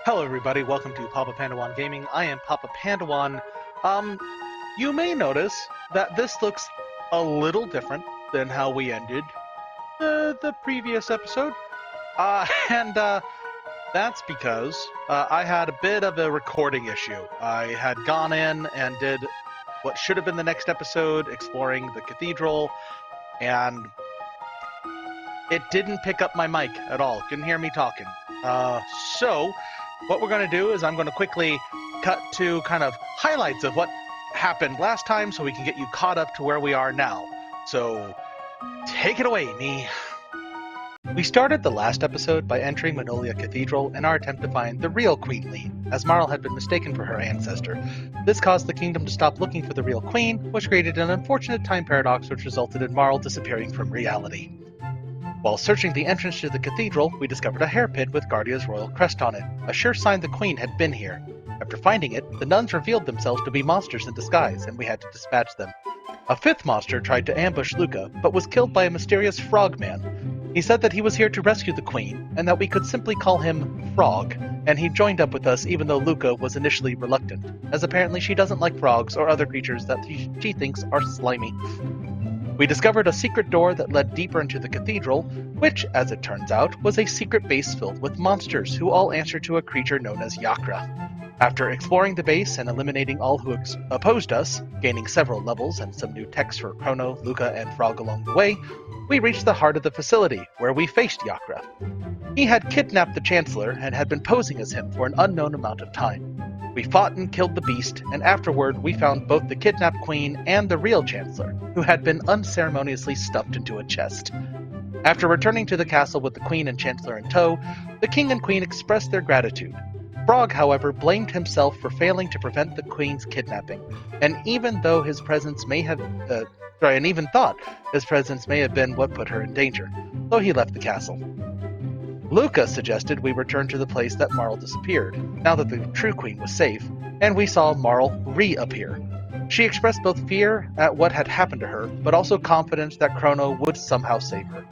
Hello everybody, welcome to Papa Pandawan Gaming. I am Papa Pandawan. You may notice that this looks a little different than how we ended the previous episode. And that's because I had a bit of a recording issue. I had gone in and did what should have been the next episode, exploring the cathedral, and it didn't pick up my mic at all. Couldn't hear me talking. So what we're going to do is I'm going to quickly cut to kind of highlights of what happened last time so we can get you caught up to where we are now. So take it away, me. We started the last episode by entering Manolia Cathedral in our attempt to find the real Queen Lee, as Marl had been mistaken for her ancestor. This caused the kingdom to stop looking for the real queen, which created an unfortunate time paradox which resulted in Marl disappearing from reality. While searching the entrance to the cathedral, we discovered a hairpin with Guardia's royal crest on it, a sure sign the queen had been here. After finding it, the nuns revealed themselves to be monsters in disguise, and we had to dispatch them. A fifth monster tried to ambush Luca, but was killed by a mysterious frogman. He said that he was here to rescue the queen, and that we could simply call him Frog, and he joined up with us even though Luca was initially reluctant, as apparently she doesn't like frogs or other creatures that she thinks are slimy. We discovered a secret door that led deeper into the cathedral, which, as it turns out, was a secret base filled with monsters who all answer to a creature known as Yakra. After exploring the base and eliminating all who opposed us, gaining several levels and some new techs for Chrono, Luca, and Frog along the way, we reached the heart of the facility, where we faced Yakra. He had kidnapped the Chancellor and had been posing as him for an unknown amount of time. We fought and killed the beast, and afterward we found both the kidnapped queen and the real Chancellor, who had been unceremoniously stuffed into a chest. After returning to the castle with the queen and Chancellor in tow, the king and queen expressed their gratitude. Frog, however, blamed himself for failing to prevent the queen's kidnapping, and even thought his presence may have been what put her in danger, so he left the castle. Luca suggested we return to the place that Marl disappeared, now that the true queen was safe, and we saw Marl reappear. She expressed both fear at what had happened to her, but also confidence that Chrono would somehow save her.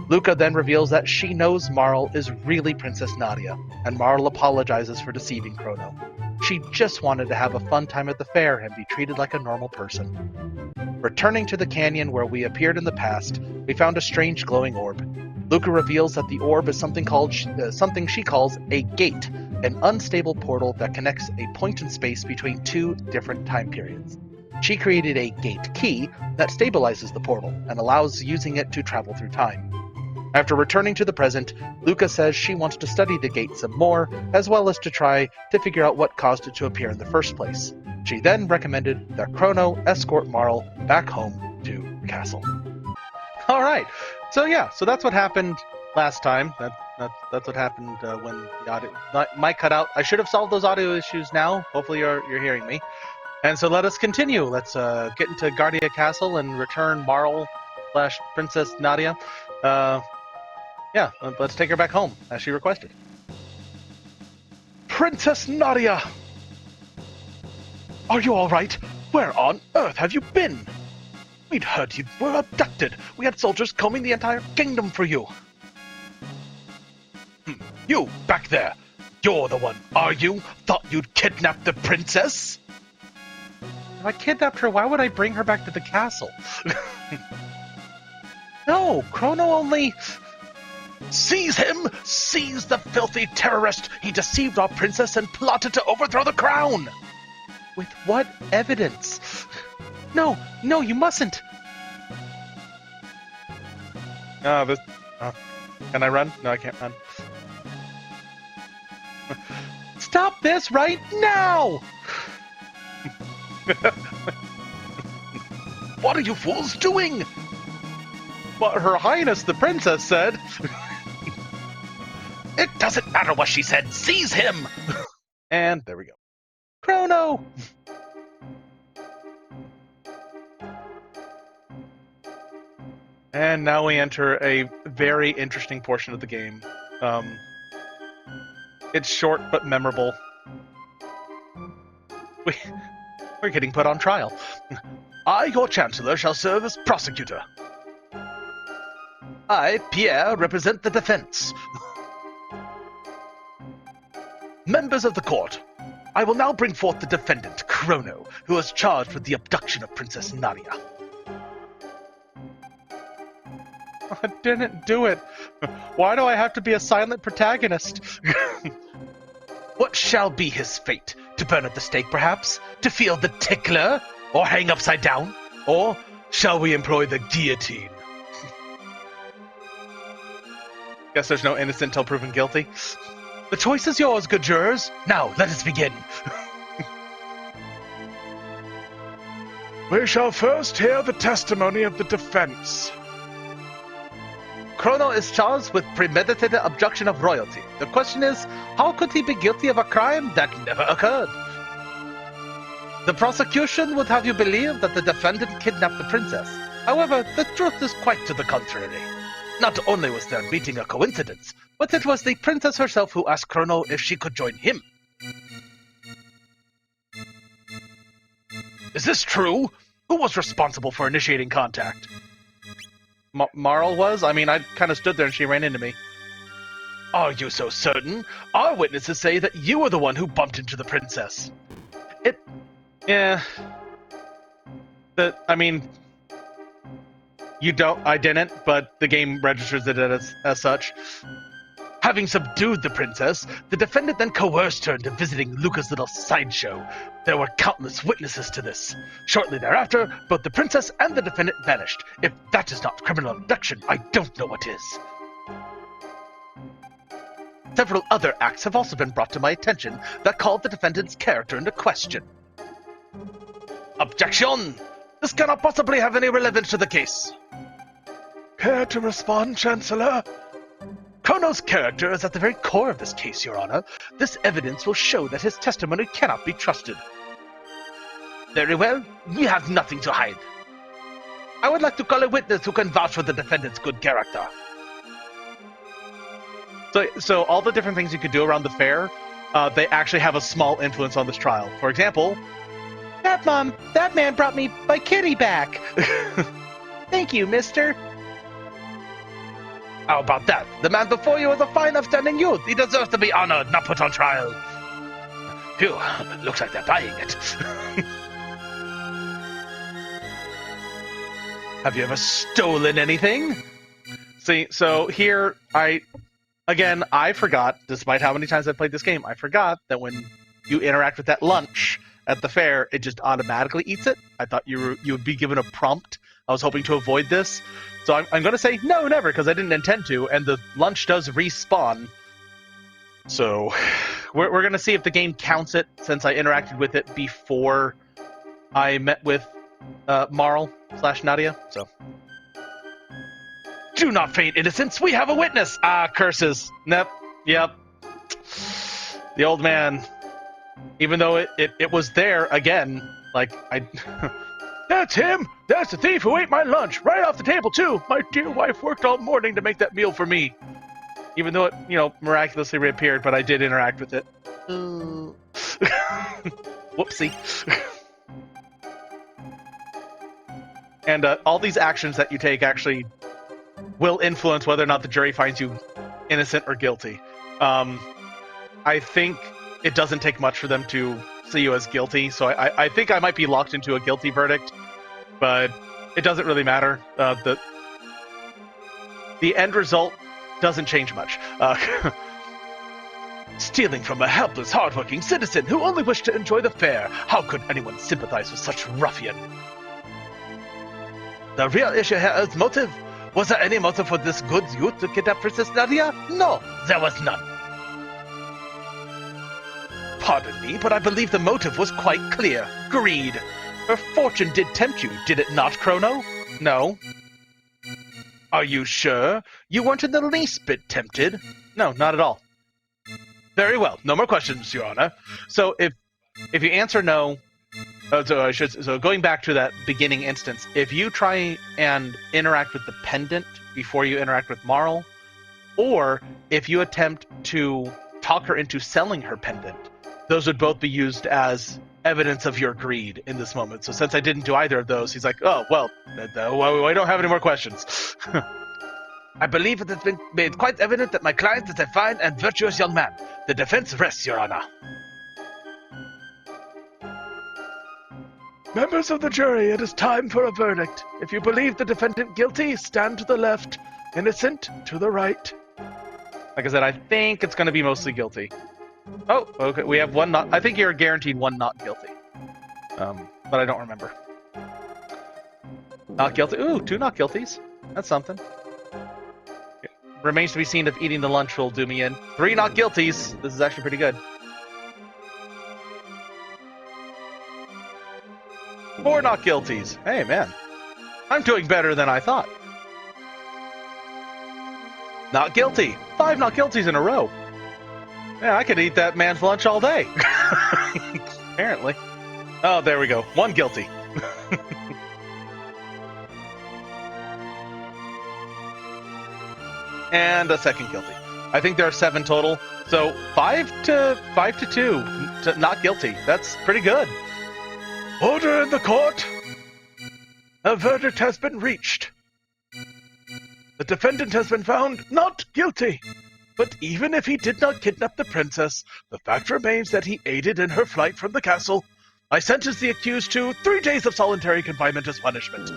Luca then reveals that she knows Marl is really Princess Nadia, and Marl apologizes for deceiving Chrono. She just wanted to have a fun time at the fair and be treated like a normal person. Returning to the canyon where we appeared in the past, we found a strange glowing orb. Luca reveals that the orb is something she calls a gate, an unstable portal that connects a point in space between two different time periods. She created a gate key that stabilizes the portal and allows using it to travel through time. After returning to the present, Luca says she wants to study the gate some more, as well as to try to figure out what caused it to appear in the first place. She then recommended that Chrono escort Marl back home to the castle. Alright, so that's what happened last time. That's what happened when the audio mic cut out. I should have solved those audio issues now. Hopefully you're hearing me. And so let us continue. Let's get into Guardia Castle and return Marl / Princess Nadia. Let's take her back home, as she requested. Princess Nadia! Are you alright? Where on earth have you been? We'd heard you were abducted. We had soldiers combing the entire kingdom for you. You, back there. You're the one, are you? Thought you'd kidnap the princess? If I kidnapped her, why would I bring her back to the castle? No, Chrono only... Seize him! Seize the filthy terrorist! He deceived our princess and plotted to overthrow the crown! With what evidence? No, you mustn't! Can I run? No, I can't run. Stop this right now! What are you fools doing? What Her Highness the Princess said. It doesn't matter what she said. Seize him! And there we go. Chrono! And now we enter a very interesting portion of the game. It's short but memorable. We're getting put on trial. I, your Chancellor, shall serve as prosecutor. I, Pierre, represent the defense. Members of the court, I will now bring forth the defendant, Chrono, who is charged with the abduction of Princess Nadia. I didn't do it. Why do I have to be a silent protagonist? What shall be his fate? To burn at the stake, perhaps? To feel the tickler? Or hang upside down? Or shall we employ the guillotine? Guess there's no innocent till proven guilty. The choice is yours, good jurors. Now, let us begin. We shall first hear the testimony of the defense. Chrono is charged with premeditated abduction of royalty. The question is, how could he be guilty of a crime that never occurred? The prosecution would have you believe that the defendant kidnapped the princess. However, the truth is quite to the contrary. Not only was their meeting a coincidence, but it was the princess herself who asked Chrono if she could join him. Is this true? Who was responsible for initiating contact? Marl was? I mean, I kind of stood there and she ran into me. Are you so certain? Our witnesses say that you were the one who bumped into the princess. I mean, I didn't, but the game registers it as such. Having subdued the princess, the defendant then coerced her into visiting Luca's little sideshow. There were countless witnesses to this. Shortly thereafter, both the princess and the defendant vanished. If that is not criminal abduction, I don't know what is. Several other acts have also been brought to my attention that called the defendant's character into question. Objection! This cannot possibly have any relevance to the case. Care to respond, Chancellor? Chrono's character is at the very core of this case, Your Honor. This evidence will show that his testimony cannot be trusted. Very well, we have nothing to hide. I would like to call a witness who can vouch for the defendant's good character. So all the different things you could do around the fair, they actually have a small influence on this trial. For example, that man brought me my kitty back. Thank you, mister. How about that? The man before you is a fine, upstanding youth. He deserves to be honored, not put on trial. Phew, looks like they're buying it. Have you ever stolen anything? See, so here, I forgot, despite how many times I played this game, I forgot that when you interact with that lunch at the fair, it just automatically eats it. I thought you would be given a prompt. I was hoping to avoid this. So I'm going to say no, never, because I didn't intend to, and the lunch does respawn. So we're going to see if the game counts it, since I interacted with it before I met with Marl/Nadia. So, do not feign innocence. We have a witness. Ah, curses. Yep. The old man. Even though it was there again, like I. That's him! That's the thief who ate my lunch, right off the table, too! My dear wife worked all morning to make that meal for me. Even though it, miraculously reappeared, but I did interact with it. Whoopsie. And all these actions that you take actually will influence whether or not the jury finds you innocent or guilty. I think it doesn't take much for them to see you as guilty, so I think I might be locked into a guilty verdict, but it doesn't really matter. The end result doesn't change much. Stealing from a helpless, hardworking citizen who only wished to enjoy the fair. How could anyone sympathize with such ruffian? The real issue here is motive. Was there any motive for this good youth to kidnap Princess Nadia? No, there was none. Pardon me, but I believe the motive was quite clear. Greed. Her fortune did tempt you, did it not, Chrono? No. Are you sure? You weren't in the least bit tempted? No, not at all. Very well. No more questions, Your Honor. So if you answer no, so going back to that beginning instance, if you try and interact with the pendant before you interact with Marl, or if you attempt to talk her into selling her pendant, those would both be used as evidence of your greed in this moment. So since I didn't do either of those, he's like, oh, well, we don't have any more questions. I believe it has been made quite evident that my client is a fine and virtuous young man. The defense rests, Your Honor. Members of the jury, it is time for a verdict. If you believe the defendant guilty, stand to the left. Innocent, to the right. Like I said, I think it's going to be mostly guilty. Oh, okay. We have one not. I think you're guaranteed one not guilty. But I don't remember. Not guilty. Ooh, two not guilties. That's something. Remains to be seen if eating the lunch will do me in. Three not guilties. This is actually pretty good. Four not guilties. Hey, man. I'm doing better than I thought. Not guilty. Five not guilties in a row. Yeah, I could eat that man's lunch all day. Apparently. Oh, there we go. One guilty. And a second guilty. I think there are 7 total. So 5 to 2 to not guilty. That's pretty good. Order in the court. A verdict has been reached. The defendant has been found not guilty. But even if he did not kidnap the princess, the fact remains that he aided in her flight from the castle. I sentence the accused to 3 days of solitary confinement as punishment.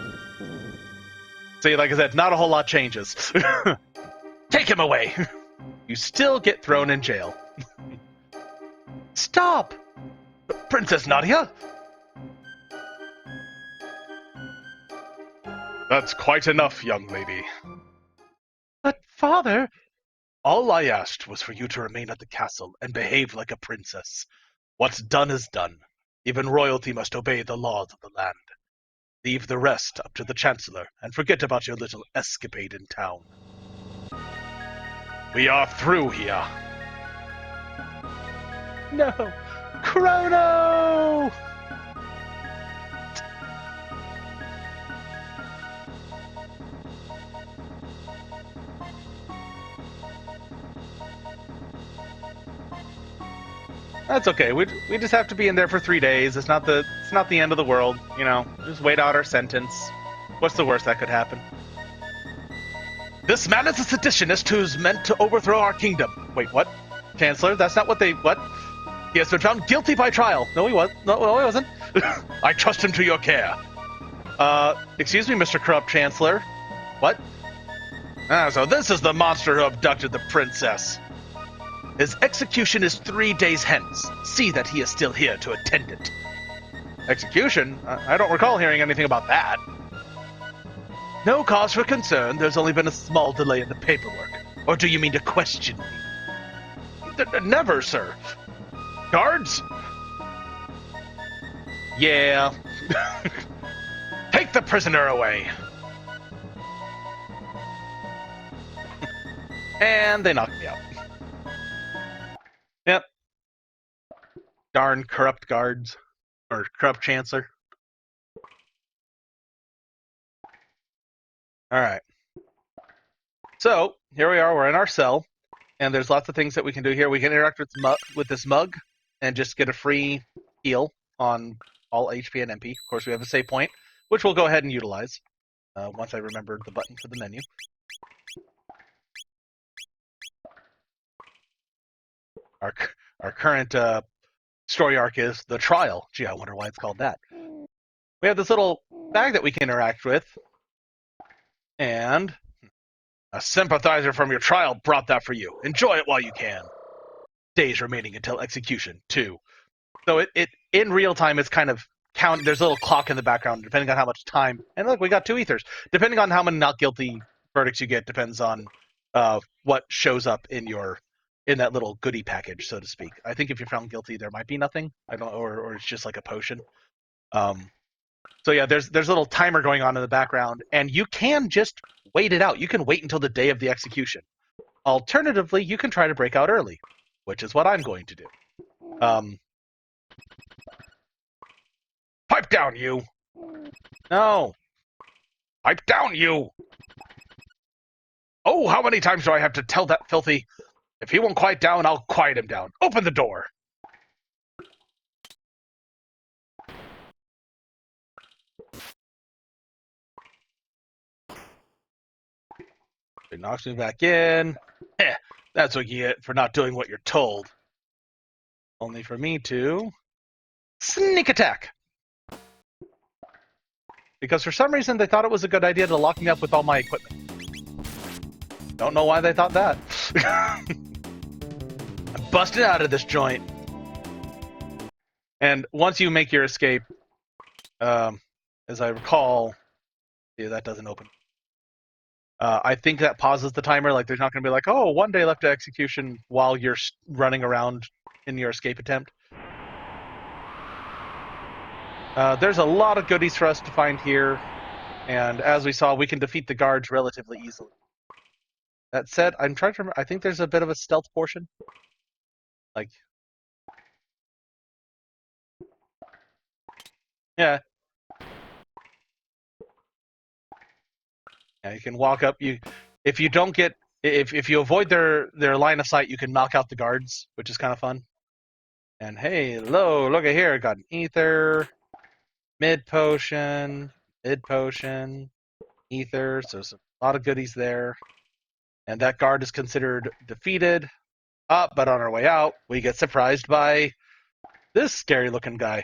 See, like I said, not a whole lot changes. Take him away! You still get thrown in jail. Stop! Princess Nadia? That's quite enough, young lady. But, Father... All I asked was for you to remain at the castle and behave like a princess. What's done is done. Even royalty must obey the laws of the land. Leave the rest up to the Chancellor, and forget about your little escapade in town. We are through here. No! Chrono! That's okay. We just have to be in there for 3 days. It's not the end of the world, you know. Just wait out our sentence. What's the worst that could happen? This man is a seditionist who's meant to overthrow our kingdom. Wait, what? Chancellor? That's not what they... What? He has been found guilty by trial. No, he was. No, he wasn't. I trust him to your care. Excuse me, Mr. Corrupt Chancellor. What? So this is the monster who abducted the princess. His execution is 3 days hence. See that he is still here to attend it. Execution? I don't recall hearing anything about that. No cause for concern. There's only been a small delay in the paperwork. Or do you mean to question me? Never, sir. Guards? Yeah. Take the prisoner away. And they knocked me out. Yep. Darn corrupt guards. Or corrupt chancellor. Alright. So, here we are. We're in our cell. And there's lots of things that we can do here. We can interact with this mug and just get a free heal on all HP and MP. Of course, we have a save point, which we'll go ahead and utilize once I remember the button for the menu. Our current story arc is the trial. Gee, I wonder why it's called that. We have this little bag that we can interact with. And a sympathizer from your trial brought that for you. Enjoy it while you can. Days remaining until execution, 2. So it in real time, it's kind of count. There's a little clock in the background, depending on how much time. And look, we got 2 ethers. Depending on how many not guilty verdicts you get, depends on what shows up in that little goodie package, so to speak. I think if you're found guilty, there might be nothing. I don't, or it's just like a potion. So yeah, there's a little timer going on in the background, and you can just wait it out. You can wait until the day of the execution. Alternatively, you can try to break out early, which is what I'm going to do. Pipe down, you! No. Pipe down, you! Oh, how many times do I have to tell that filthy... If he won't quiet down, I'll quiet him down. Open the door! It knocks me back in. That's what you get for not doing what you're told. Only for me to sneak attack. Because for some reason they thought it was a good idea to lock me up with all my equipment. Don't know why they thought that. I'm busted out of this joint. And once you make your escape, as I recall, yeah, that doesn't open. I think that pauses the timer. Like, there's not going to be like, oh, 1 day left to execution while you're running around in your escape attempt. There's a lot of goodies for us to find here, and as we saw, we can defeat the guards relatively easily. That said, I'm trying to remember. I think there's a bit of a stealth portion. Like, yeah. Yeah, you can walk up. If you don't get, if you avoid their line of sight, you can knock out the guards, which is kind of fun. And hey, hello, look at here. I got an ether, mid potion, ether. So there's a lot of goodies there. And that guard is considered defeated. But on our way out, we get surprised by this scary-looking guy.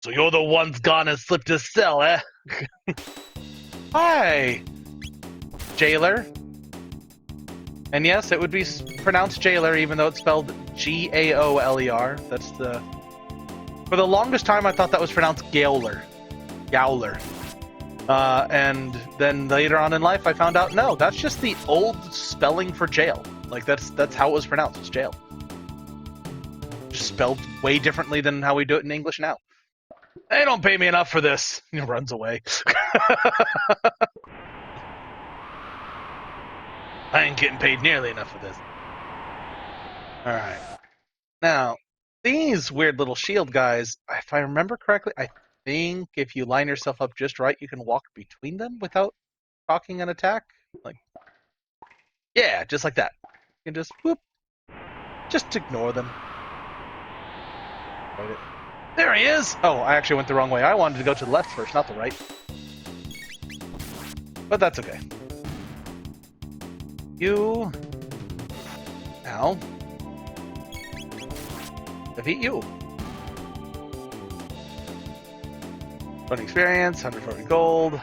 So you're the one's gone and slipped his cell, eh? Hi, jailer. And yes, it would be pronounced jailer, even though it's spelled Gaoler. That's the... For the longest time, I thought that was pronounced Gowler. And then later on in life, I found out, no, that's just the old spelling for jail. Like, that's how it was pronounced, it's jail. Just spelled way differently than how we do it in English now. They don't pay me enough for this. He runs away. I ain't getting paid nearly enough for this. Alright. Now, these weird little shield guys, if I remember correctly, I think if you line yourself up just right, you can walk between them without proccing an attack. Like, yeah, just like that. You can just, whoop. Just ignore them. There he is! Oh, I actually went the wrong way. I wanted to go to the left first, not the right. But that's okay. You... Now... defeat you. 20 experience, 140 gold.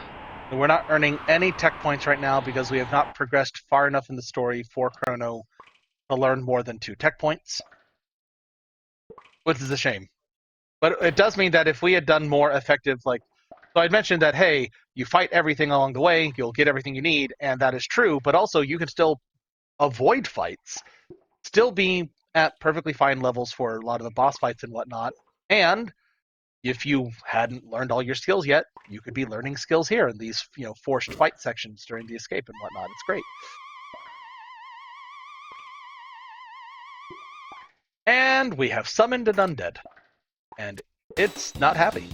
And we're not earning any tech points right now because we have not progressed far enough in the story for Chrono to learn more than 2 tech points. Which is a shame. But it does mean that if we had done more effective, like... So I'd mentioned that, hey, you fight everything along the way, you'll get everything you need, and that is true, but also you can still avoid fights, still be at perfectly fine levels for a lot of the boss fights and whatnot, and if you hadn't learned all your skills yet, you could be learning skills here in these, forced fight sections during the escape and whatnot. It's great. And we have summoned an undead, and it's not happy.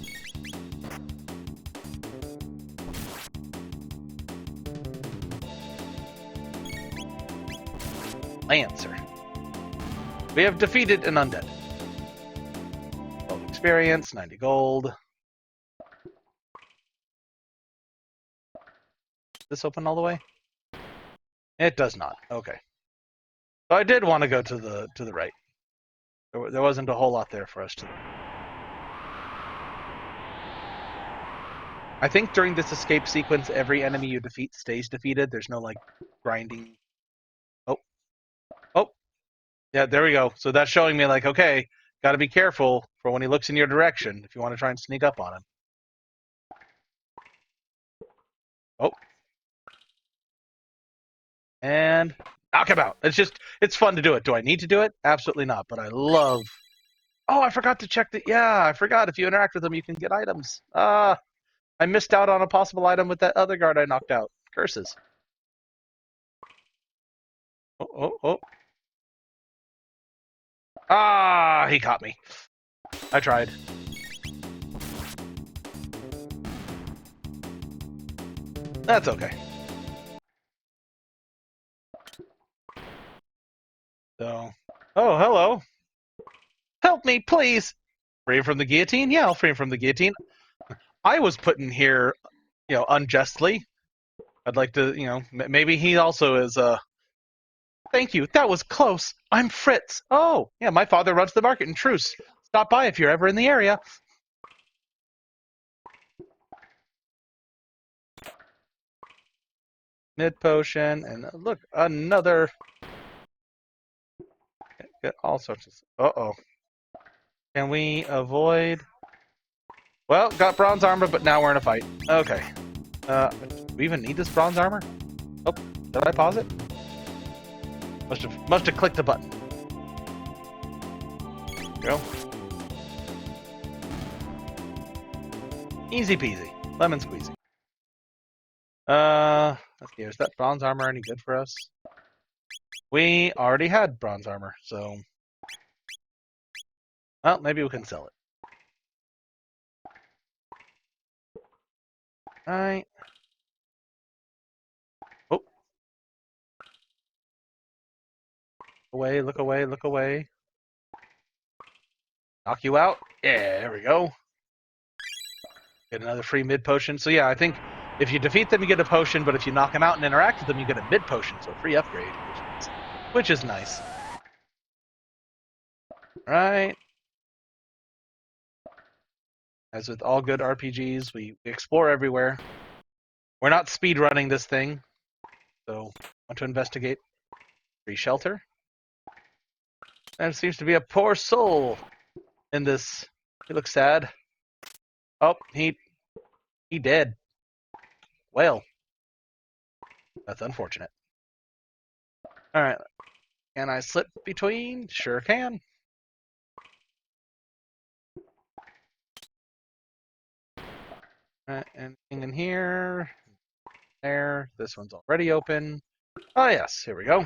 Lancer. We have defeated an undead. 12 experience, 90 gold. Does this open all the way? It does not. Okay. So I did want to go to the right. There wasn't a whole lot there for us to... I think during this escape sequence, every enemy you defeat stays defeated. There's no, like, grinding... Oh, yeah, there we go. So that's showing me, like, okay, got to be careful for when he looks in your direction if you want to try and sneak up on him. Oh. And knock him out. It's fun to do it. Do I need to do it? Absolutely not, but I love... Oh, I forgot to check the... Yeah, I forgot. If you interact with them, you can get items. I missed out on a possible item with that other guard I knocked out. Curses. Oh. He caught me. I tried. That's okay. So, oh, hello. Help me, please. Free him from the guillotine? Yeah, I'll free him from the guillotine. I was put in here, unjustly. I'd like to, maybe he also is. Thank you. That was close. I'm Fritz. Oh, yeah. My father runs the market in Truce. Stop by if you're ever in the area. Mid potion, and look, another. Get all sorts of. Uh-oh. Can we avoid? Well, got bronze armor, but now we're in a fight. Okay. Do we even need this bronze armor? Oh, did I pause it? Must have clicked the button. Go. Easy peasy. Lemon squeezy. Let's see, is that bronze armor any good for us? We already had bronze armor, so... Well, maybe we can sell it. Alright. Oh. Away, look away, look away. Knock you out. Yeah, there we go. Get another free mid potion. So yeah, I think if you defeat them, you get a potion, but if you knock them out and interact with them, you get a mid potion, so a free upgrade, which is nice. Right. As with all good RPGs, we explore everywhere. We're not speed running this thing, so want to investigate. Free shelter. There seems to be a poor soul in this. He looks sad. Oh, he dead. Well, that's unfortunate. All right, can I slip between? Sure can. Anything in here? There. This one's already open. Oh yes, here we go.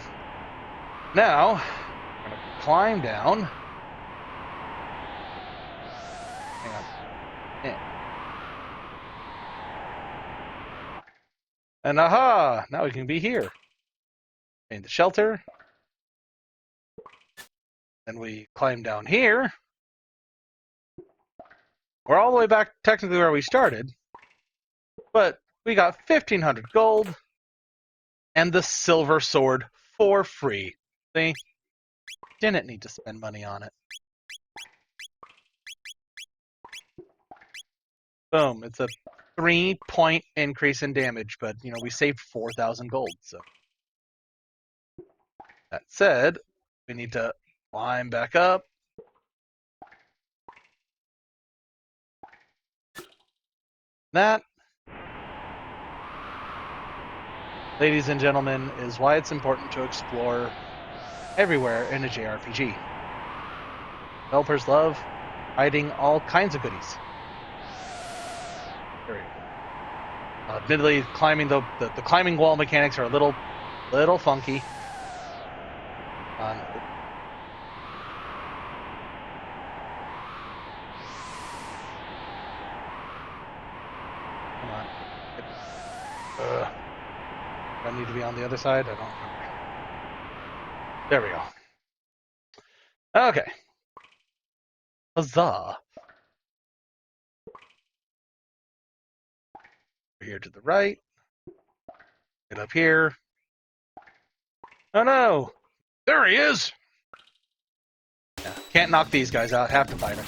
Now, I'm gonna climb down. Hang on. Yeah. And aha! Now we can be here. In the shelter. Then we climb down here. We're all the way back technically where we started. But we got 1,500 gold. And the silver sword for free. See? Didn't need to spend money on it. Boom. It's a 3-point increase in damage, but, we saved 4,000 gold, so. That said, we need to climb back up. That, ladies and gentlemen, is why it's important to explore everywhere in a JRPG. Developers love hiding all kinds of goodies. There we go. Admittedly, climbing the climbing wall mechanics are a little funky. Come on. Do I need to be on the other side? I don't remember. There we go. Okay. Huzzah. Over here to the right. Get up here. Oh no! There he is! Yeah, can't knock these guys out. Have to fight him.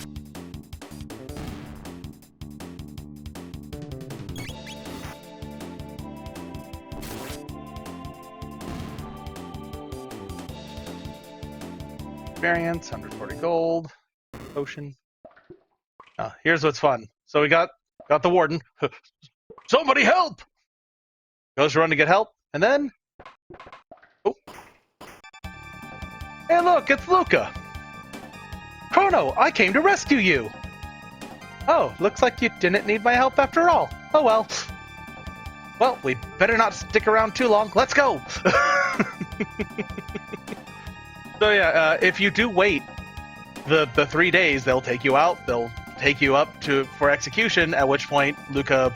Experience, 140 gold. Potion. Here's what's fun. So we got the warden. Somebody help! Goes to run to get help, and then... Oh. Hey look, it's Luca! Chrono, I came to rescue you! Oh, looks like you didn't need my help after all. Oh well. Well, we better not stick around too long. Let's go! So yeah, if you do wait the 3 days, they'll take you out. They'll take you up for execution, at which point Luca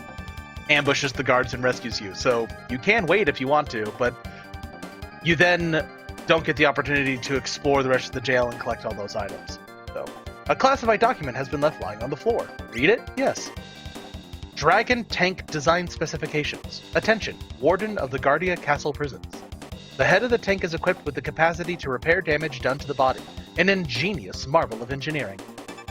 ambushes the guards and rescues you. So you can wait if you want to, but you then don't get the opportunity to explore the rest of the jail and collect all those items. So a classified document has been left lying on the floor. Read it? Yes. Dragon Tank Design Specifications. Attention, Warden of the Guardia Castle Prisons. The head of the tank is equipped with the capacity to repair damage done to the body, an ingenious marvel of engineering.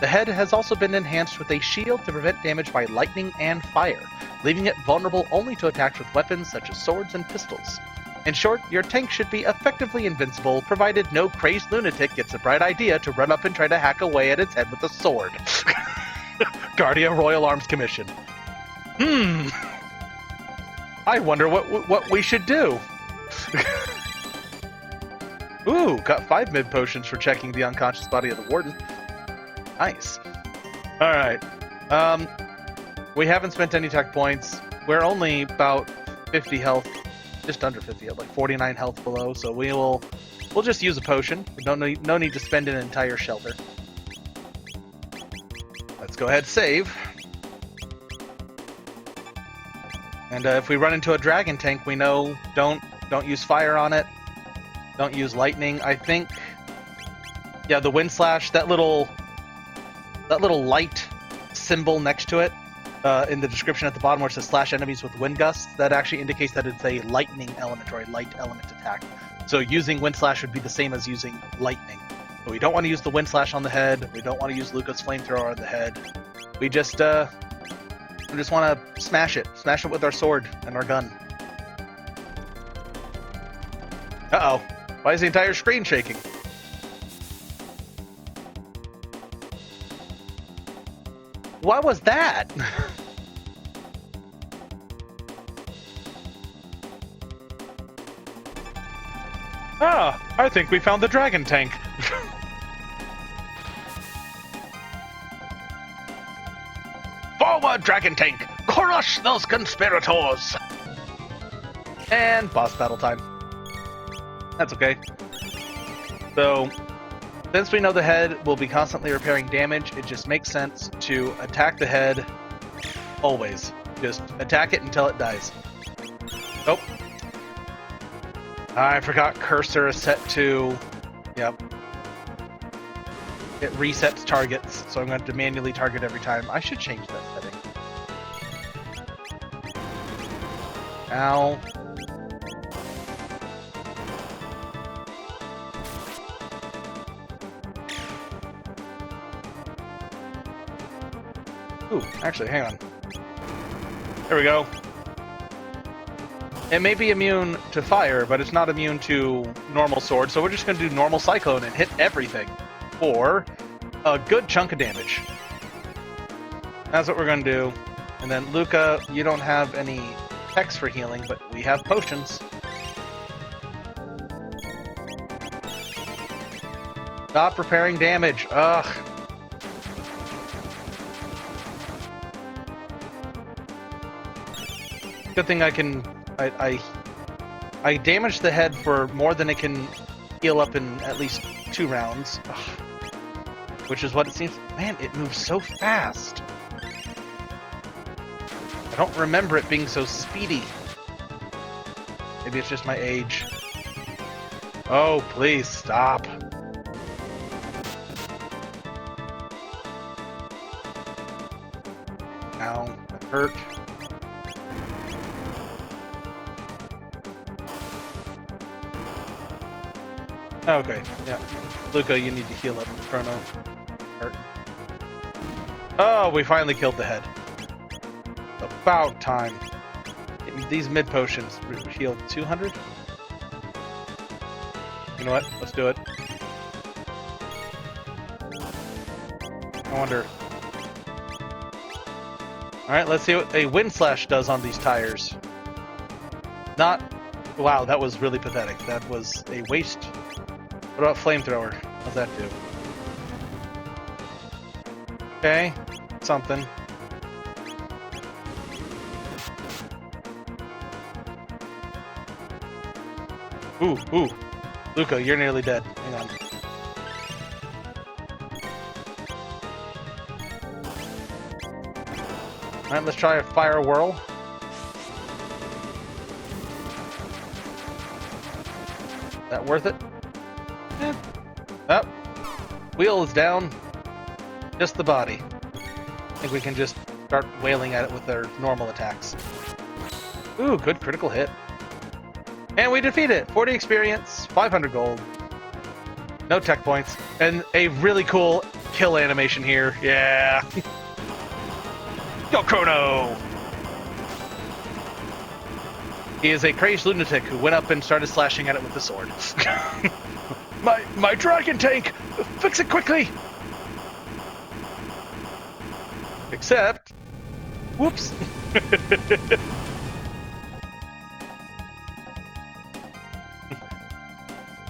The head has also been enhanced with a shield to prevent damage by lightning and fire, leaving it vulnerable only to attacks with weapons such as swords and pistols. In short, your tank should be effectively invincible, provided no crazed lunatic gets a bright idea to run up and try to hack away at its head with a sword. Guardia Royal Arms Commission. I wonder what we should do. Ooh, got 5 mid potions for checking the unconscious body of the warden. Nice. Alright. We haven't spent any tech points. We're only about 50 health. Just under 50, like 49 health below, so we'll just use a potion. No need to spend an entire shelter. Let's go ahead and save. And if we run into a dragon tank, we know don't use fire on it. Don't use lightning. I think, yeah, the wind slash, that little light symbol next to it in the description at the bottom where it says slash enemies with wind gusts, that actually indicates that it's a lightning element or a light element attack. So using wind slash would be the same as using lightning. But we don't want to use the wind slash on the head. We don't want to use Luca's flamethrower on the head. We just want to smash it with our sword and our gun. Uh-oh. Why is the entire screen shaking? What was that? I think we found the dragon tank. Forward, dragon tank! Crush those conspirators! And boss battle time. That's okay. So, since we know the head will be constantly repairing damage, it just makes sense to attack the head always. Just attack it until it dies. Oh. I forgot cursor is set to... Yep. It resets targets, so I'm going to have to manually target every time. I should change that setting. Ow. Ooh, actually, hang on. There we go. It may be immune to fire, but it's not immune to normal sword, so we're just going to do normal cyclone and hit everything for a good chunk of damage. That's what we're going to do. And then, Luca, you don't have any techs for healing, but we have potions. Stop repairing damage. Ugh. Good thing I can... I damaged the head for more than it can heal up in at least 2 rounds. Ugh. Which is what it seems... Man, it moves so fast. I don't remember it being so speedy. Maybe it's just my age. Oh, please, stop. Ow, that hurt. Okay, yeah. Luca, you need to heal up. Chrono. Hurt. Oh, we finally killed the head. About time. These mid potions healed 200? You know what? Let's do it. I wonder. Alright, let's see what a wind slash does on these tires. Not... Wow, that was really pathetic. That was a waste. What about flamethrower? How's that do? Okay, something. Ooh. Luca, you're nearly dead. Hang on. Alright, let's try a fire whirl. That worth it? Eh. Oh. Wheel is down. Just the body. I think we can just start wailing at it with their normal attacks. Ooh, good critical hit. And we defeat it. 40 experience, 500 gold. No tech points. And a really cool kill animation here. Yeah. Go Chrono! He is a crazed lunatic who went up and started slashing at it with the sword. My dragon tank! Fix it quickly! Except... Whoops.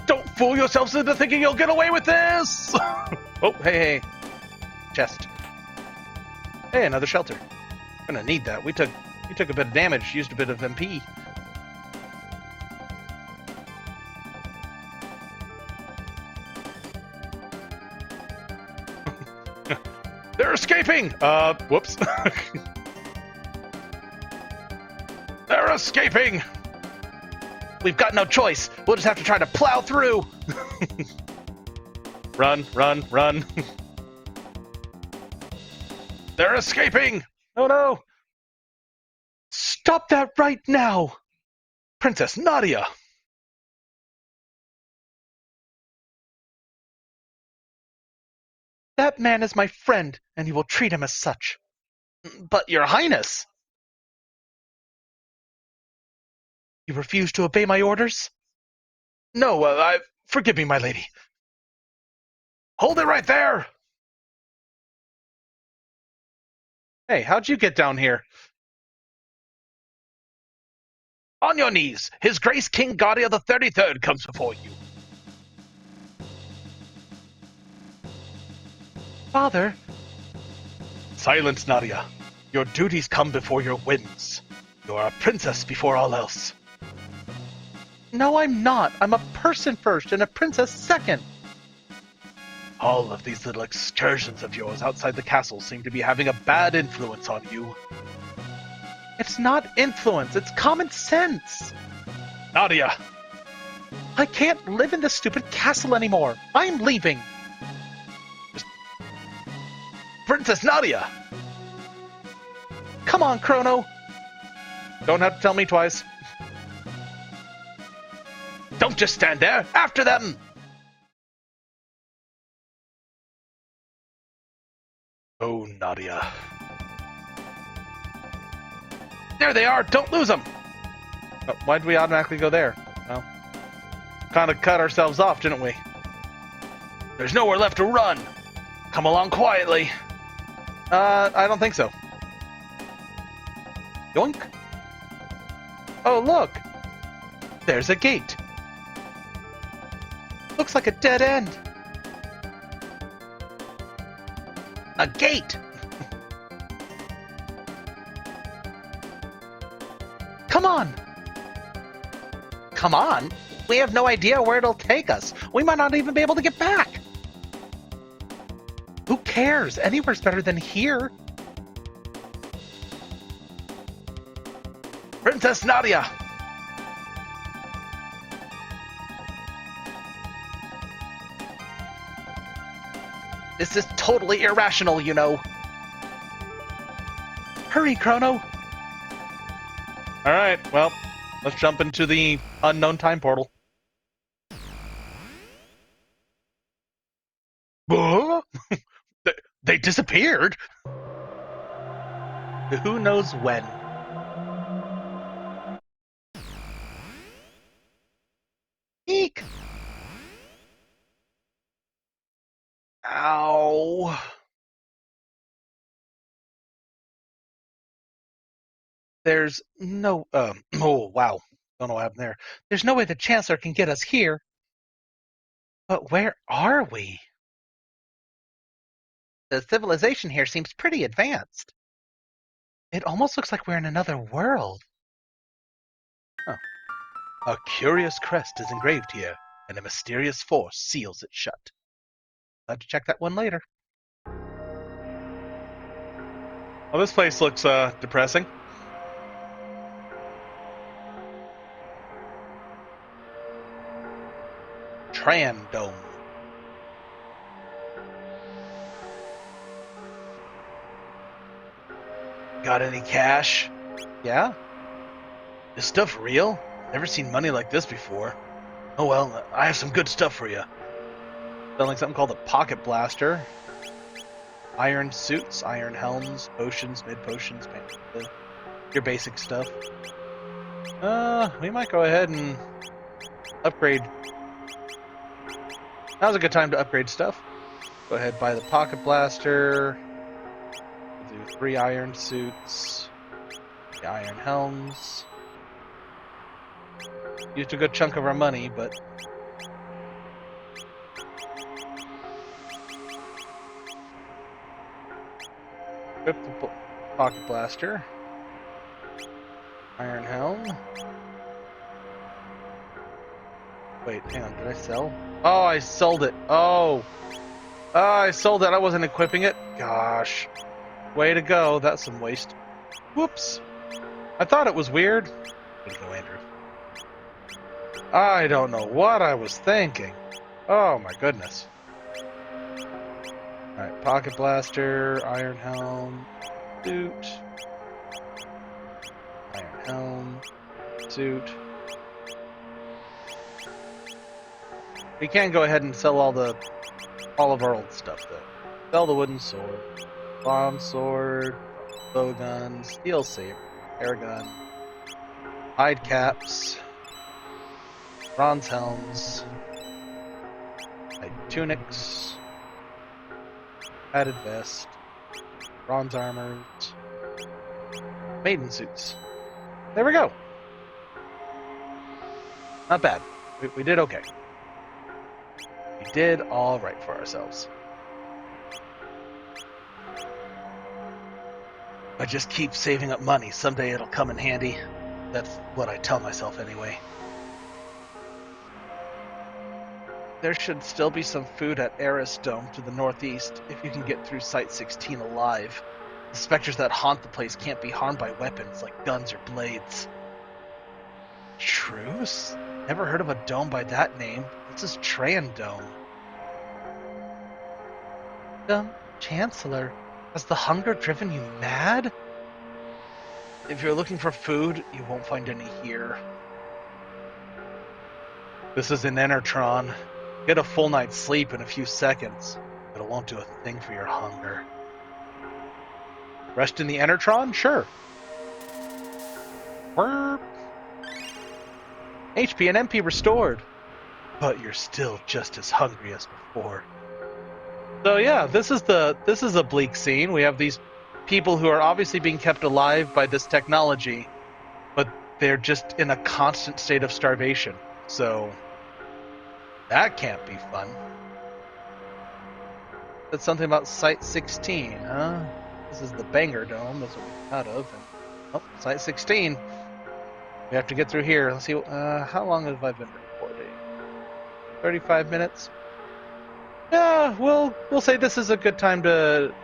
Don't fool yourselves into thinking you'll get away with this! Oh, hey. Chest. Hey, another shelter. Gonna need that. We took a bit of damage, used a bit of MP. They're escaping! Whoops. They're escaping! We've got no choice. We'll just have to try to plow through. Run. They're escaping! Oh no. Stop that right now! Princess Nadia! That man is my friend, and you will treat him as such. But, Your Highness! You refuse to obey my orders? No, forgive me, my lady. Hold it right there! Hey, how'd you get down here? On your knees! His Grace King Gaudia the 33rd comes before you. Father? Silence, Nadia. Your duties come before your whims. You are a princess before all else. No, I'm not. I'm a person first and a princess second. All of these little excursions of yours outside the castle seem to be having a bad influence on you. It's not influence, it's common sense. Nadia! I can't live in this stupid castle anymore. I'm leaving. Princess Nadia! Come on, Chrono. Don't have to tell me twice. Don't just stand there! After them! Oh, Nadia. There they are! Don't lose them! Oh, why'd we automatically go there? Well, kind of cut ourselves off, didn't we? There's nowhere left to run! Come along quietly. I don't think so. Yoink. Oh, look! There's a gate. Looks like a dead end. A gate! Come on! Come on? We have no idea where it'll take us. We might not even be able to get back. Who cares? Anywhere's better than here. Princess Nadia! This is totally irrational, you know. Hurry, Chrono! Alright, well, let's jump into the unknown time portal. Huh? They disappeared? Who knows when? Eek! Ow! There's no, oh, wow. Don't know what happened there. There's no way the Chancellor can get us here. But where are we? The civilization here seems pretty advanced. It almost looks like we're in another world. Oh. A curious crest is engraved here, and a mysterious force seals it shut. I'll have to check that one later. Well, this place looks depressing. Trandome. Got any cash? Yeah? Is stuff real? Never seen money like this before. Oh well, I have some good stuff for you. Selling something called a pocket blaster. Iron suits, iron helms, potions, mid potions, your basic stuff. We might go ahead and upgrade. Now's a good time to upgrade stuff. Go ahead, buy the pocket blaster. We'll do 3 iron suits, the iron helms. Used a good chunk of our money, but equip the pocket blaster. Iron helm. Wait, hang on, did I sell? Oh, I sold it. Oh, I sold it. I wasn't equipping it. Gosh. Way to go. That's some waste. Whoops. I thought it was weird. Way to go, Andrew. I don't know what I was thinking. Oh my goodness. Alright, pocket blaster, iron helm, suit. Iron helm, suit. We can go ahead and sell all of our old stuff though. Sell the wooden sword, bronze sword, bow gun, steel saber, air gun, hide caps, bronze helms, hide tunics, padded vest, bronze armors, maiden suits. There we go. Not bad. We did okay. We did all right for ourselves. I just keep saving up money. Someday it'll come in handy. That's what I tell myself anyway. There should still be some food at Eris Dome to the northeast if you can get through Site 16 alive. The specters that haunt the place can't be harmed by weapons like guns or blades. Truce? Never heard of a dome by that name. This is Trayan Dome. Chancellor, has the hunger driven you mad? If you're looking for food, you won't find any here. This is an Enertron. Get a full night's sleep in a few seconds, but it won't do a thing for your hunger. Rest in the Enertron? Sure. HP and MP restored, but you're still just as hungry as before. So yeah, this is a bleak scene. We have these people who are obviously being kept alive by this technology, but they're just in a constant state of starvation. So that can't be fun. That's something about Site 16, huh? This is the Banger Dome. That's what we're out of. And, oh, Site 16. We have to get through here. Let's see. How long have I been recording? 35 minutes. Yeah, we'll say this is a good time to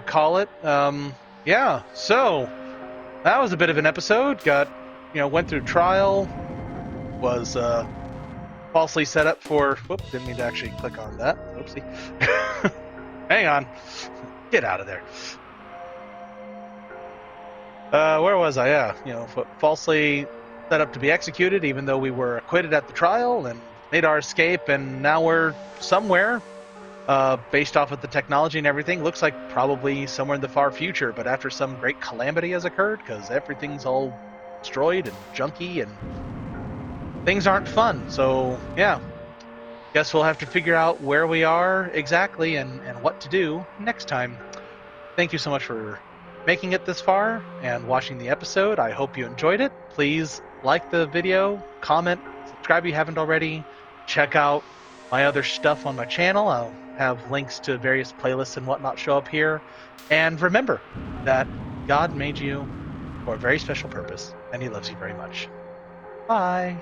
call it. Yeah. So that was a bit of an episode. Went through trial. Was falsely set up for. Whoops! Didn't mean to actually click on that. Oopsie. Hang on. Get out of there. Where was I? Yeah, falsely set up to be executed, even though we were acquitted at the trial and made our escape, and now we're somewhere, based off of the technology and everything. Looks like probably somewhere in the far future, but after some great calamity has occurred, because everything's all destroyed and junky, and things aren't fun. So, yeah. Guess we'll have to figure out where we are exactly and what to do next time. Thank you so much for making it this far and watching the episode. I hope you enjoyed it. Please like the video, comment, subscribe if you haven't already. Check out my other stuff on my channel. I'll have links to various playlists and whatnot show up here. And remember that God made you for a very special purpose, and He loves you very much. Bye.